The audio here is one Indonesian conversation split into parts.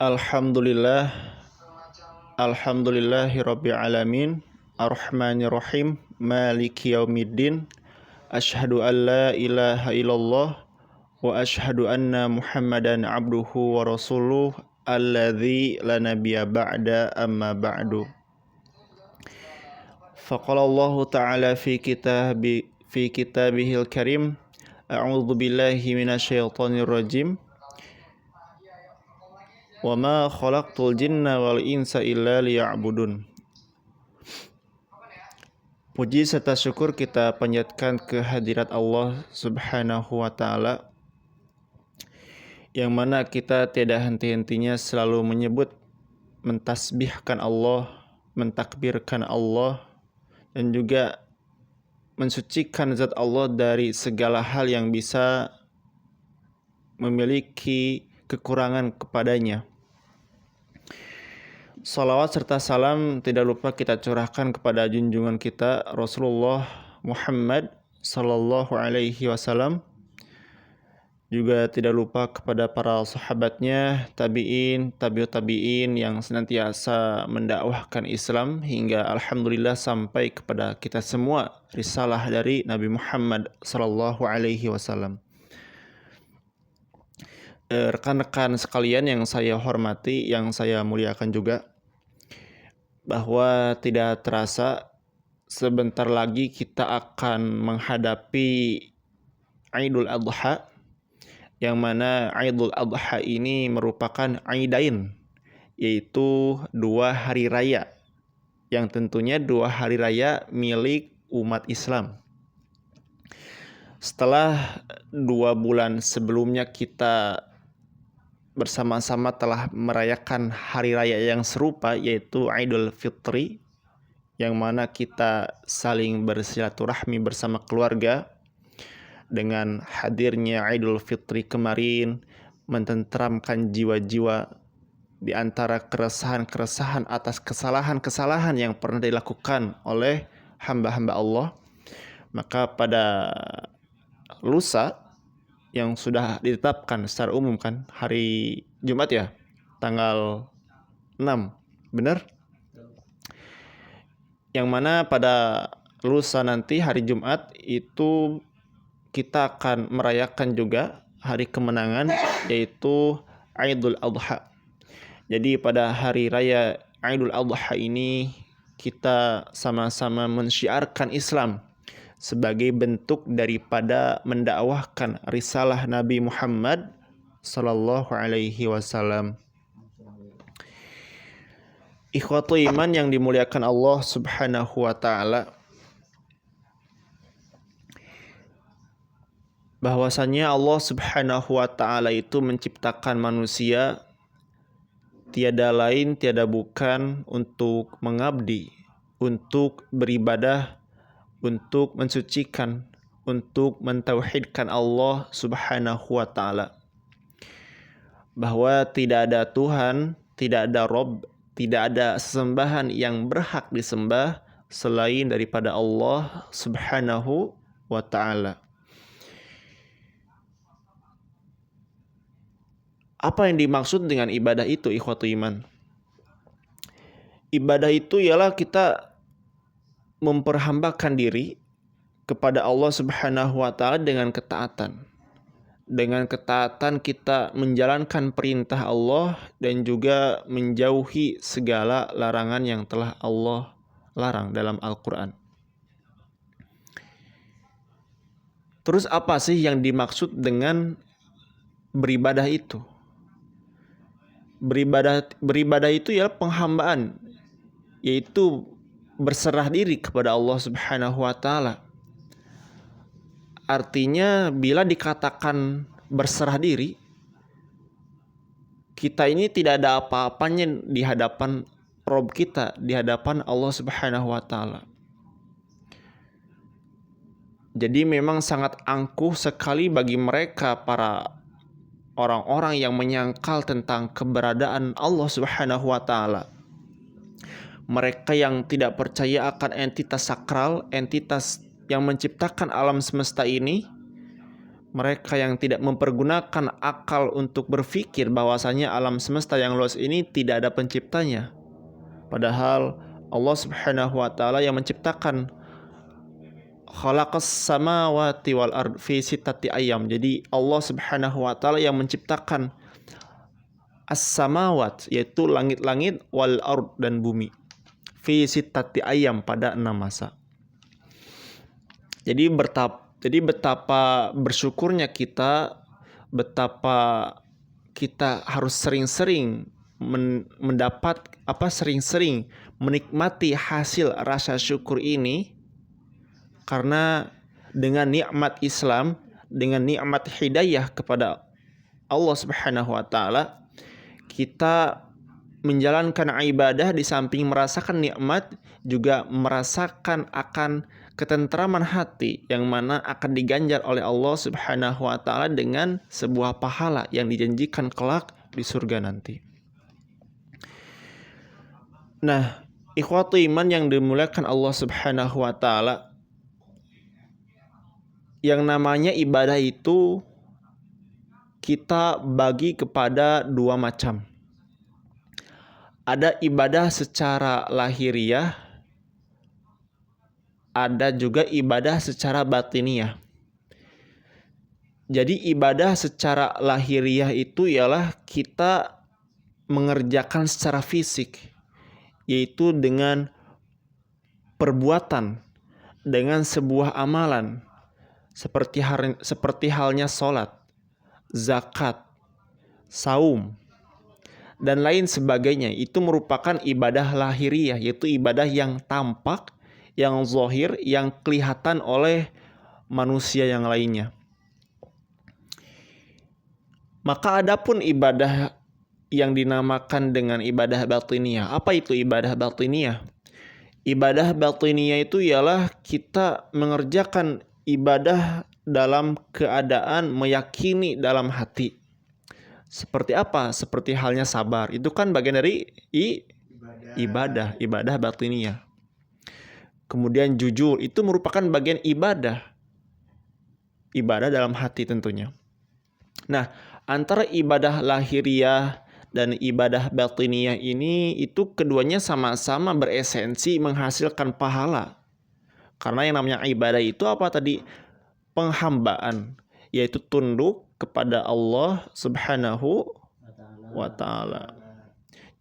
Alhamdulillah, Alhamdulillahirabbil alamin, arrahmanirrahim, maliki yaumiddin. Asyhadu an la ilaha illallah wa asyhadu anna Muhammadan abduhu wa rasuluh alladzi la nabiyya ba'da amma ba'du. Faqala Allah ta'ala fi kitabihil karim, a'udzu billahi minasyaitonir rajim. Wa ma khalaqtul jinna wal insa illa liya'budun. Puji serta syukur kita panjatkan kehadirat Allah Subhanahu wa taala, yang mana kita tiada henti-hentinya selalu menyebut, mentasbihkan Allah, mentakbirkan Allah, dan juga mensucikan zat Allah dari segala hal yang bisa memiliki kekurangan kepadanya. Salawat serta salam tidak lupa kita curahkan kepada junjungan kita Rasulullah Muhammad sallallahu alaihi wasallam. Juga tidak lupa kepada para sahabatnya, tabi'in, tabi'ut tabi'in yang senantiasa mendakwahkan Islam hingga alhamdulillah sampai kepada kita semua risalah dari Nabi Muhammad sallallahu alaihi wasallam. Rekan-rekan sekalian yang saya hormati, yang saya muliakan juga, bahwa tidak terasa sebentar lagi kita akan menghadapi Idul Adha, yang mana Idul Adha ini merupakan Aidain, yaitu dua hari raya, yang tentunya dua hari raya milik umat Islam. Setelah 2 bulan sebelumnya kita bersama-sama telah merayakan hari raya yang serupa, yaitu Idul Fitri, yang mana kita saling bersilaturahmi bersama keluarga. Dengan hadirnya Idul Fitri kemarin mententeramkan jiwa-jiwa di antara keresahan-keresahan atas kesalahan-kesalahan yang pernah dilakukan oleh hamba-hamba Allah. Maka pada lusa yang sudah ditetapkan secara umum kan, hari Jumat ya, tanggal 6, benar? Yang mana pada lusa nanti hari Jumat itu kita akan merayakan juga hari kemenangan, yaitu Idul Adha. Jadi pada hari raya Idul Adha ini kita sama-sama mensyiarkan Islam sebagai bentuk daripada mendakwahkan risalah Nabi Muhammad sallallahu alaihi wasallam. Ikhwatu iman yang dimuliakan Allah Subhanahu wa taala, bahwasanya Allah Subhanahu wa taala itu menciptakan manusia tiada lain tiada bukan untuk mengabdi, untuk beribadah, untuk mensucikan, untuk mentauhidkan Allah Subhanahu wa taala. Bahwa tidak ada Tuhan, tidak ada Rabb, tidak ada sesembahan yang berhak disembah selain daripada Allah Subhanahu wa taala. Apa yang dimaksud dengan ibadah itu, ikhwatu iman? Ibadah itu ialah kita memperhambakan diri kepada Allah Subhanahu wa taala dengan ketaatan. Dengan ketaatan kita menjalankan perintah Allah dan juga menjauhi segala larangan yang telah Allah larang dalam Al-Qur'an. Terus apa sih yang dimaksud dengan beribadah itu? Beribadah itu ialah penghambaan, yaitu berserah diri kepada Allah Subhanahu wa taala. Artinya bila dikatakan berserah diri, kita ini tidak ada apa-apanya di hadapan Rabb kita, di hadapan Allah Subhanahu wa taala. Jadi memang sangat angkuh sekali bagi mereka para orang-orang yang menyangkal tentang keberadaan Allah Subhanahu wa taala. Mereka yang tidak percaya akan entitas sakral, entitas yang menciptakan alam semesta ini, mereka yang tidak mempergunakan akal untuk berpikir bahwasanya alam semesta yang luas ini tidak ada penciptanya. Padahal Allah Subhanahu wa taala yang menciptakan. Khalaqas samawati wal ard fi sittati ayyam. Jadi Allah Subhanahu wa taala yang menciptakan as-samawat, yaitu langit-langit, wal ard, dan bumi, fi sittati ayyam, pada 6 masa. Jadi betapa bersyukurnya kita, betapa kita harus sering-sering sering-sering menikmati hasil rasa syukur ini, karena dengan nikmat Islam, dengan nikmat hidayah kepada Allah Subhanahu wa taala, kita menjalankan ibadah di samping merasakan nikmat, juga merasakan akan ketentraman hati yang mana akan diganjar oleh Allah Subhanahu wa taala dengan sebuah pahala yang dijanjikan kelak di surga nanti. Nah, ikhwatu iman yang dimuliakan Allah Subhanahu wa taala, yang namanya ibadah itu kita bagi kepada 2 macam. Ada ibadah secara lahiriah, ada juga ibadah secara batiniah. Jadi ibadah secara lahiriah itu ialah kita mengerjakan secara fisik, yaitu dengan perbuatan, dengan sebuah amalan, seperti halnya sholat, zakat, saum, dan lain sebagainya. Itu merupakan ibadah lahiriah, yaitu ibadah yang tampak, yang zahir, yang kelihatan oleh manusia yang lainnya. Maka adapun ibadah yang dinamakan dengan ibadah batiniah. Apa itu ibadah batiniah? Ibadah batiniah itu ialah kita mengerjakan ibadah dalam keadaan meyakini dalam hati. Seperti apa? Seperti halnya sabar. Itu kan bagian dari ibadah batiniah. Kemudian jujur, itu merupakan bagian ibadah dalam hati tentunya. Nah, antara ibadah lahiriah dan ibadah batiniah ini, itu keduanya sama-sama beresensi menghasilkan pahala. Karena yang namanya ibadah itu apa tadi? Penghambaan, yaitu tunduk kepada Allah Subhanahu wa taala.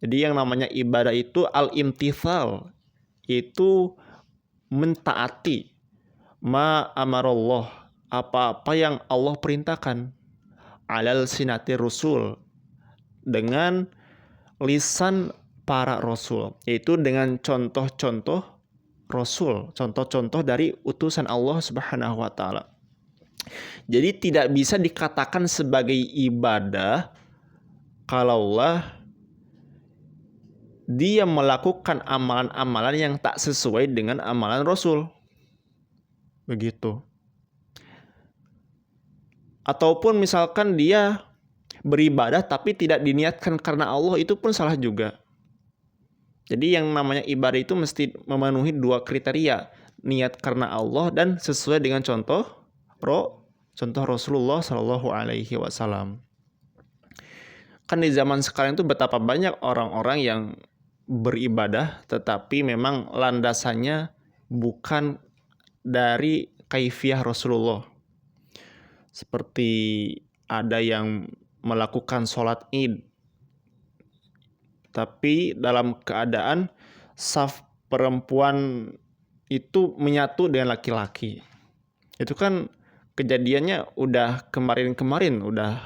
Jadi yang namanya ibadah itu al-imtithal, yaitu mentaati ma amarallah, apa-apa yang Allah perintahkan, alal sinati rusul, dengan lisan para rasul, yaitu dengan contoh-contoh rasul, contoh-contoh dari utusan Allah Subhanahu wa taala. Jadi tidak bisa dikatakan sebagai ibadah kalaulah dia melakukan amalan-amalan yang tak sesuai dengan amalan Rasul. Begitu. Ataupun misalkan dia beribadah tapi tidak diniatkan karena Allah, itu pun salah juga. Jadi yang namanya ibadah itu mesti memenuhi 2 kriteria, niat karena Allah dan sesuai dengan contoh Rasulullah Shallallahu Alaihi Wasallam. Kan di zaman sekarang itu betapa banyak orang-orang yang beribadah tetapi memang landasannya bukan dari kaifiah Rasulullah. Seperti ada yang melakukan sholat Id, tapi dalam keadaan saf perempuan itu menyatu dengan laki-laki. Itu kan kejadiannya udah kemarin-kemarin, udah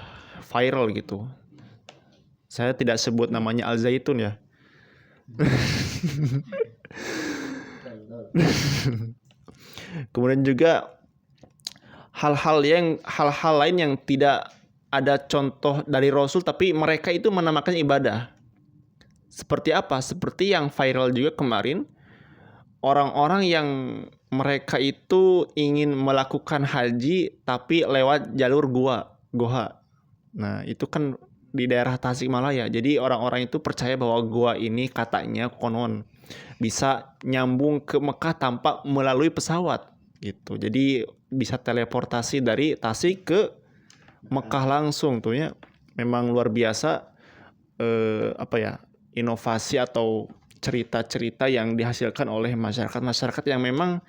viral gitu. Saya tidak sebut namanya Al-Zaitun ya. Kemudian juga hal-hal lain yang tidak ada contoh dari Rasul tapi mereka itu menamakan ibadah. Seperti apa? Seperti yang viral juga kemarin, orang-orang yang mereka itu ingin melakukan haji tapi lewat jalur goa. Nah, itu kan di daerah Tasikmalaya. Jadi orang-orang itu percaya bahwa goa ini katanya konon bisa nyambung ke Mekah tanpa melalui pesawat. gitu. Jadi bisa teleportasi dari Tasik ke Mekah langsung tuh ya. Memang luar biasa inovasi atau cerita-cerita yang dihasilkan oleh masyarakat yang memang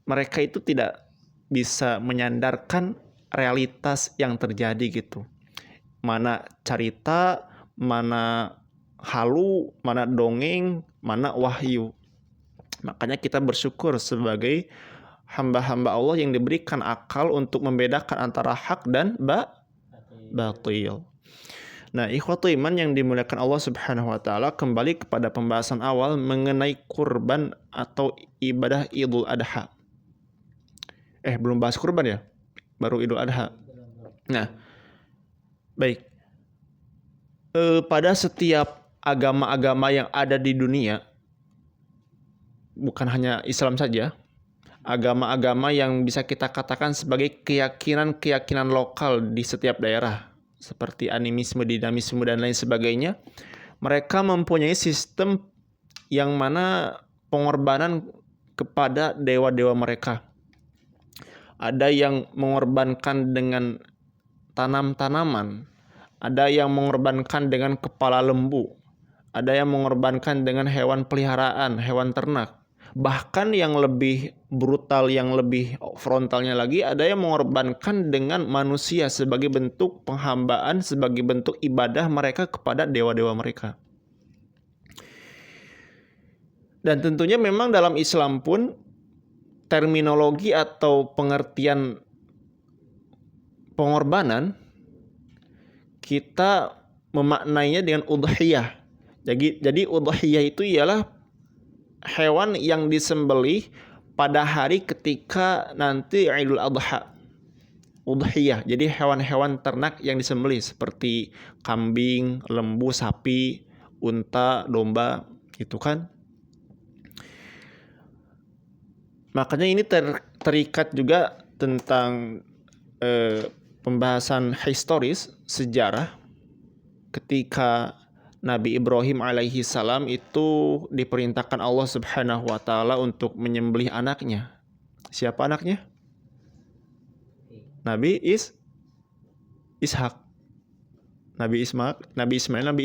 mereka itu tidak bisa menyandarkan realitas yang terjadi gitu. Mana cerita, mana halu, mana dongeng, mana wahyu. Makanya kita bersyukur sebagai hamba-hamba Allah yang diberikan akal untuk membedakan antara hak dan batil. Nah, ikhwatu iman yang dimuliakan Allah Subhanahu wa taala, kembali kepada pembahasan awal mengenai kurban atau ibadah Idul Adha. Belum bahas kurban ya? Baru Idul Adha. Nah, baik. Pada setiap agama-agama yang ada di dunia, bukan hanya Islam saja, agama-agama yang bisa kita katakan sebagai keyakinan-keyakinan lokal di setiap daerah, seperti animisme, dinamisme, dan lain sebagainya, mereka mempunyai sistem yang mana pengorbanan kepada dewa-dewa mereka. Ada yang mengorbankan dengan tanam-tanaman, ada yang mengorbankan dengan kepala lembu, ada yang mengorbankan dengan hewan peliharaan, hewan ternak. Bahkan yang lebih brutal, yang lebih frontalnya lagi, ada yang mengorbankan dengan manusia sebagai bentuk penghambaan, sebagai bentuk ibadah mereka kepada dewa-dewa mereka. Dan tentunya memang dalam Islam pun terminologi atau pengertian pengorbanan kita memaknainya dengan udhiyah. Jadi udhiyah itu ialah hewan yang disembelih pada hari ketika nanti Idul Adha. Udhiyah, jadi hewan-hewan ternak yang disembelih seperti kambing, lembu, sapi, unta, domba, gitu kan. Makanya ini terikat juga tentang pembahasan historis, sejarah, ketika Nabi Ibrahim alaihi salam itu diperintahkan Allah Subhanahu wa taala untuk menyembelih anaknya. Siapa anaknya? Nabi Ishak. Nabi Ismail, Nabi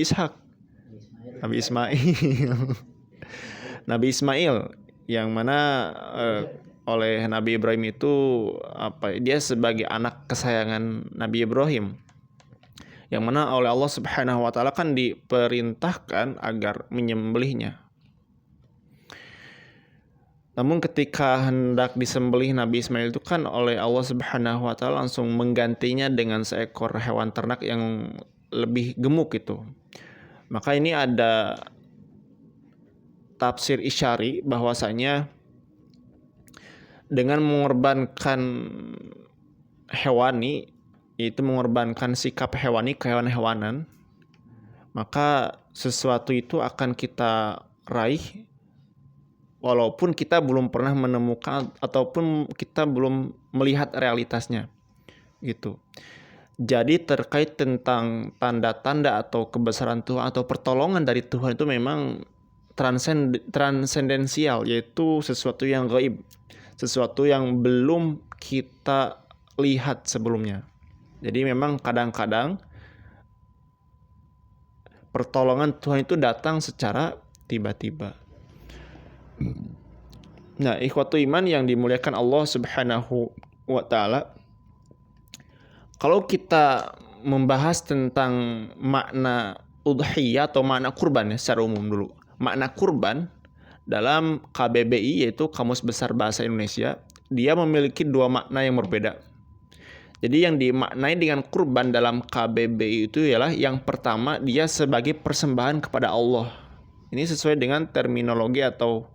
Ishak. Nabi Ismail. Nabi Ismail yang mana oleh Nabi Ibrahim itu dia sebagai anak kesayangan Nabi Ibrahim, yang mana oleh Allah Subhanahu wa taala kan diperintahkan agar menyembelihnya. Namun ketika hendak disembelih Nabi Ismail itu kan oleh Allah Subhanahu wa taala langsung menggantinya dengan seekor hewan ternak yang lebih gemuk itu. Maka ini ada tafsir isyari bahwasanya dengan mengorbankan hewani, yaitu mengorbankan sikap hewani, kehewan-hewanan, maka sesuatu itu akan kita raih walaupun kita belum pernah menemukan ataupun kita belum melihat realitasnya gitu. Jadi terkait tentang tanda-tanda atau kebesaran Tuhan atau pertolongan dari Tuhan itu memang transendensial, yaitu sesuatu yang gaib, sesuatu yang belum kita lihat sebelumnya. Jadi memang kadang-kadang pertolongan Tuhan itu datang secara tiba-tiba. Nah, ikhwatu iman yang dimuliakan Allah Subhanahu wa taala, kalau kita membahas tentang makna udhiyah atau makna kurban ya secara umum dulu. Makna kurban dalam KBBI, yaitu Kamus Besar Bahasa Indonesia, dia memiliki dua makna yang berbeda. Jadi yang dimaknai dengan kurban dalam KBBI itu ialah yang pertama, dia sebagai persembahan kepada Allah. Ini sesuai dengan terminologi atau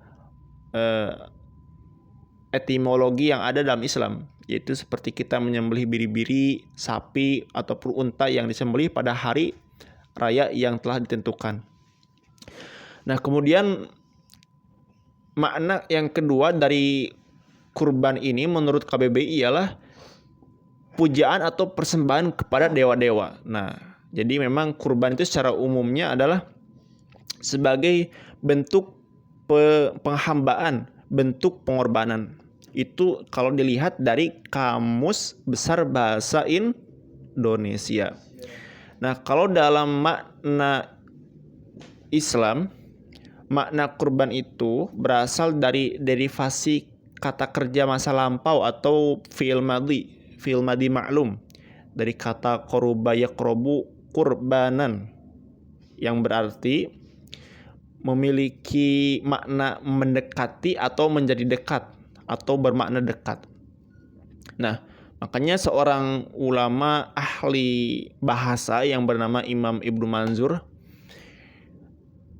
etimologi yang ada dalam Islam, yaitu seperti kita menyembelih biri-biri, sapi, ataupun unta yang disembelih pada hari raya yang telah ditentukan. Nah, kemudian makna yang kedua dari kurban ini menurut KBBI ialah pujaan atau persembahan kepada dewa-dewa. Nah, jadi memang kurban itu secara umumnya adalah sebagai bentuk penghambaan, bentuk pengorbanan. Itu kalau dilihat dari Kamus Besar Bahasa Indonesia. Nah, kalau dalam makna Islam, makna kurban itu berasal dari derivasi kata kerja masa lampau atau fi'il madhi ma'lum, dari kata qaruba yaqrabu kurbanan, yang berarti memiliki makna mendekati atau menjadi dekat atau bermakna dekat. Nah, makanya seorang ulama ahli bahasa yang bernama Imam Ibnu Manzur,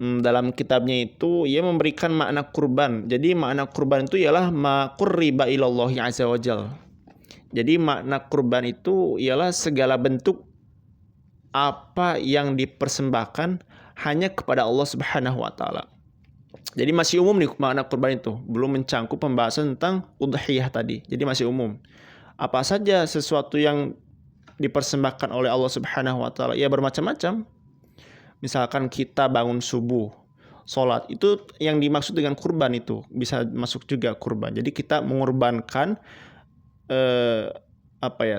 dalam kitabnya itu ia memberikan makna kurban. Jadi makna kurban itu ialah ma qurriba ilallahi azza wajal. Jadi makna kurban itu ialah segala bentuk apa yang dipersembahkan hanya kepada Allah Subhanahu wa taala. Jadi masih umum nih makna kurban itu, belum mencangkup pembahasan tentang udhiyah tadi. Jadi masih umum. Apa saja sesuatu yang dipersembahkan oleh Allah Subhanahu wa taala? Ya bermacam-macam. Misalkan kita bangun subuh, sholat, itu yang dimaksud dengan kurban, itu bisa masuk juga kurban. Jadi kita mengorbankan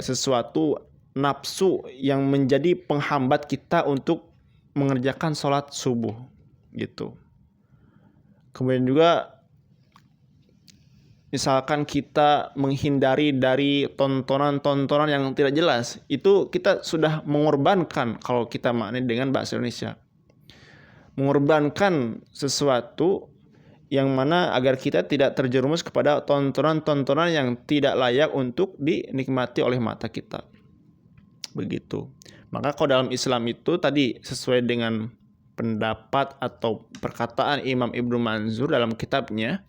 sesuatu nafsu yang menjadi penghambat kita untuk mengerjakan sholat subuh gitu. Kemudian juga misalkan kita menghindari dari tontonan-tontonan yang tidak jelas, itu kita sudah mengorbankan, kalau kita maknai dengan bahasa Indonesia, mengorbankan sesuatu yang mana agar kita tidak terjerumus kepada tontonan-tontonan yang tidak layak untuk dinikmati oleh mata kita. Begitu. Maka kalau dalam Islam itu tadi sesuai dengan pendapat atau perkataan Imam Ibnu Manzur dalam kitabnya,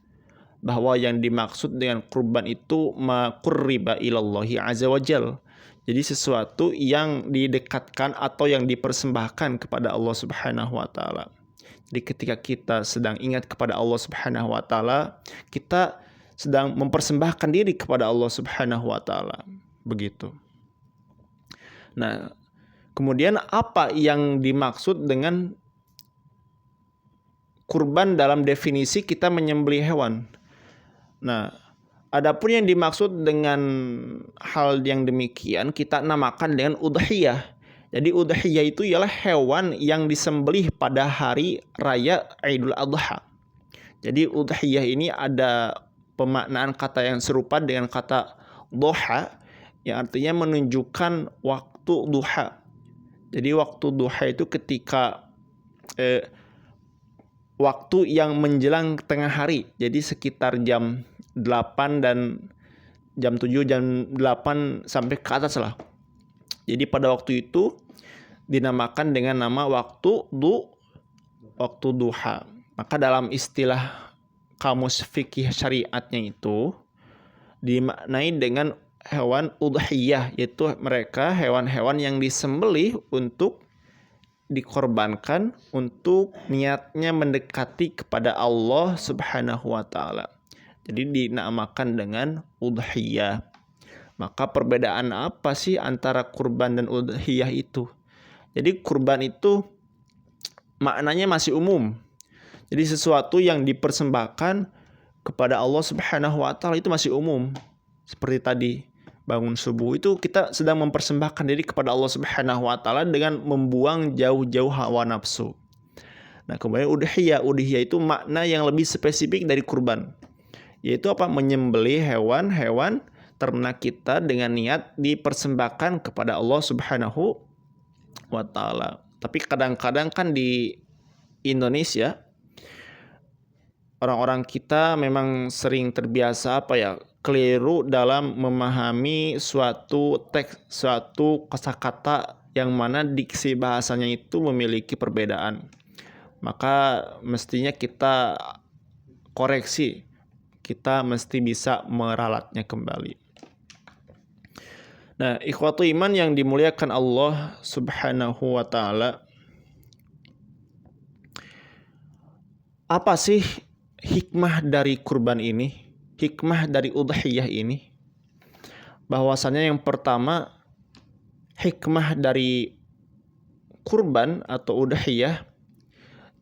bahwa yang dimaksud dengan kurban itu ma qurriba ilallahi azza wajal. Jadi sesuatu yang didekatkan atau yang dipersembahkan kepada Allah Subhanahu wa taala. Jadi ketika kita sedang ingat kepada Allah Subhanahu wa taala, kita sedang mempersembahkan diri kepada Allah Subhanahu wa taala. Begitu. Nah, kemudian apa yang dimaksud dengan kurban dalam definisi kita menyembelih hewan? Nah, adapun yang dimaksud dengan hal yang demikian kita namakan dengan udhiyah. Jadi udhiyah itu ialah hewan yang disembelih pada hari raya Idul Adha. Jadi udhiyah ini ada pemaknaan kata yang serupa dengan kata duha, yang artinya menunjukkan waktu duha. Jadi waktu duha itu ketika waktu yang menjelang tengah hari. Jadi sekitar jam 8 dan jam 7, jam 8 sampai ke atas lah. Jadi pada waktu itu dinamakan dengan nama waktu duha. Maka dalam istilah kamus fikih syariatnya itu dimaknai dengan hewan udhiyah, yaitu mereka hewan-hewan yang disembelih untuk dikorbankan untuk niatnya mendekati kepada Allah Subhanahu wa taala. Jadi dinamakan dengan udhiyah. Maka perbedaan apa sih antara kurban dan udhiyah itu? Jadi kurban itu maknanya masih umum. Jadi sesuatu yang dipersembahkan kepada Allah Subhanahu wa taala itu masih umum. Seperti tadi bangun subuh itu kita sedang mempersembahkan diri kepada Allah Subhanahu wa taala dengan membuang jauh-jauh hawa nafsu. Nah, kemudian udhiyah itu makna yang lebih spesifik dari kurban. Yaitu apa? Menyembelih hewan-hewan ternak kita dengan niat dipersembahkan kepada Allah Subhanahu wa taala. Tapi kadang-kadang kan di Indonesia orang-orang kita memang sering terbiasa keliru dalam memahami suatu teks, suatu kosakata yang mana diksi bahasanya itu memiliki perbedaan. Maka mestinya kita koreksi, kita mesti bisa meralatnya kembali. Nah, ikhwatu iman yang dimuliakan Allah Subhanahu wa taala, apa sih hikmah dari kurban ini? Hikmah dari udhiyah ini? Bahwasanya yang pertama, hikmah dari kurban atau udhiyah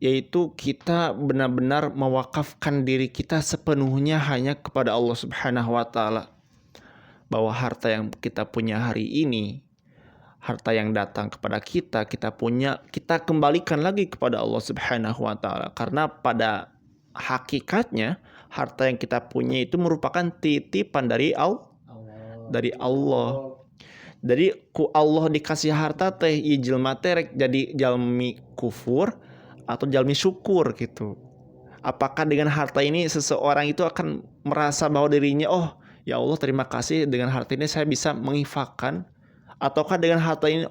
yaitu kita benar-benar mewakafkan diri kita sepenuhnya hanya kepada Allah Subhanahu wa taala. Bahwa harta yang kita punya hari ini, harta yang datang kepada kita, kita kembalikan lagi kepada Allah Subhanahu wa taala. Karena pada hakikatnya harta yang kita punya itu merupakan titipan dari Allah. Jadi ku Allah dikasih harta teh ieu jelema teh rek jadi jalmi kufur atau jalmi syukur gitu. Apakah dengan harta ini seseorang itu akan merasa bahwa dirinya, oh ya Allah terima kasih dengan harta ini saya bisa menginfakkan, ataukah dengan harta ini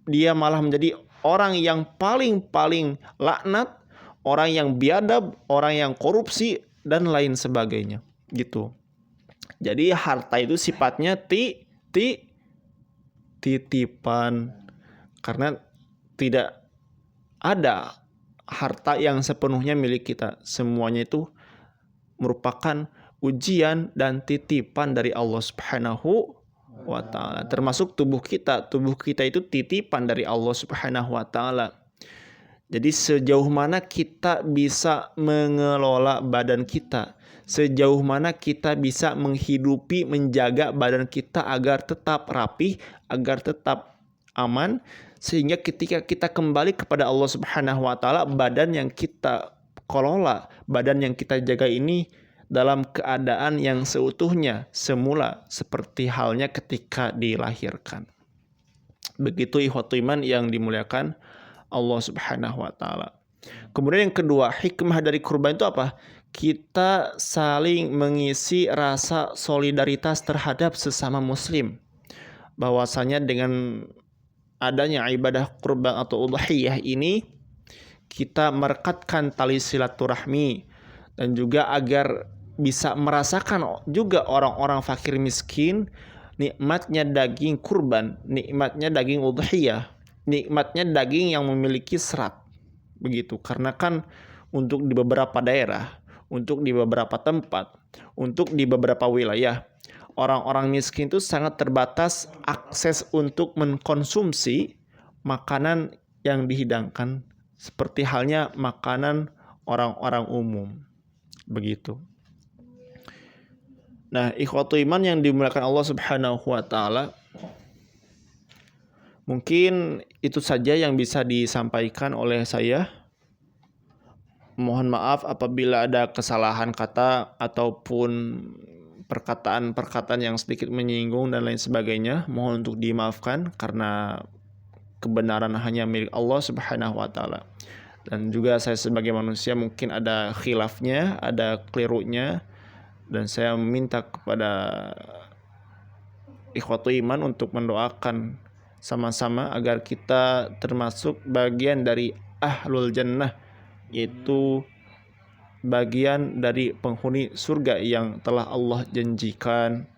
dia malah menjadi orang yang paling laknat, orang yang biadab, orang yang korupsi dan lain sebagainya gitu. Jadi harta itu sifatnya titipan, karena tidak ada harta yang sepenuhnya milik kita. Semuanya itu merupakan ujian dan titipan dari Allah Subhanahu wa taala. Termasuk tubuh kita. Tubuh kita itu titipan dari Allah Subhanahu wa taala. Jadi sejauh mana kita bisa mengelola badan kita, sejauh mana kita bisa menghidupi, menjaga badan kita agar tetap rapi, agar tetap aman, sehingga ketika kita kembali kepada Allah Subhanahu wa taala, badan yang kita kelola, badan yang kita jaga ini dalam keadaan yang seutuhnya semula seperti halnya ketika dilahirkan. Begitu ikhwatul iman yang dimuliakan Allah Subhanahu wa taala. Kemudian yang kedua, hikmah dari kurban itu apa? Kita saling mengisi rasa solidaritas terhadap sesama muslim. Bahwasanya dengan adanya ibadah kurban atau udhiyah ini, kita merekatkan tali silaturahmi dan juga agar bisa merasakan juga orang-orang fakir miskin nikmatnya daging kurban, nikmatnya daging udhiyah, nikmatnya daging yang memiliki serat. Begitu, karena kan untuk di beberapa daerah, untuk di beberapa tempat, untuk di beberapa wilayah, orang-orang miskin itu sangat terbatas akses untuk mengkonsumsi makanan yang dihidangkan, seperti halnya makanan orang-orang umum. Begitu. Nah, ikhwatul iman yang dimuliakan Allah Subhanahu wa taala, mungkin itu saja yang bisa disampaikan oleh saya. Mohon maaf apabila ada kesalahan kata ataupun perkataan-perkataan yang sedikit menyinggung dan lain sebagainya. Mohon untuk dimaafkan karena kebenaran hanya milik Allah Subhanahu wa taala. Dan juga saya sebagai manusia mungkin ada khilafnya, ada kelirunya, dan saya meminta kepada ikhwatul iman untuk mendoakan sama-sama agar kita termasuk bagian dari ahlul jannah, yaitu bagian dari penghuni surga yang telah Allah janjikan.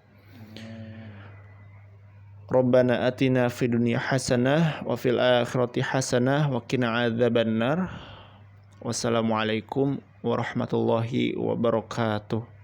Rabbana atina fid dunya hasanah wa fil akhirati hasanah wa qina adzabannar. Wassalamualaikum warahmatullahi wabarakatuh.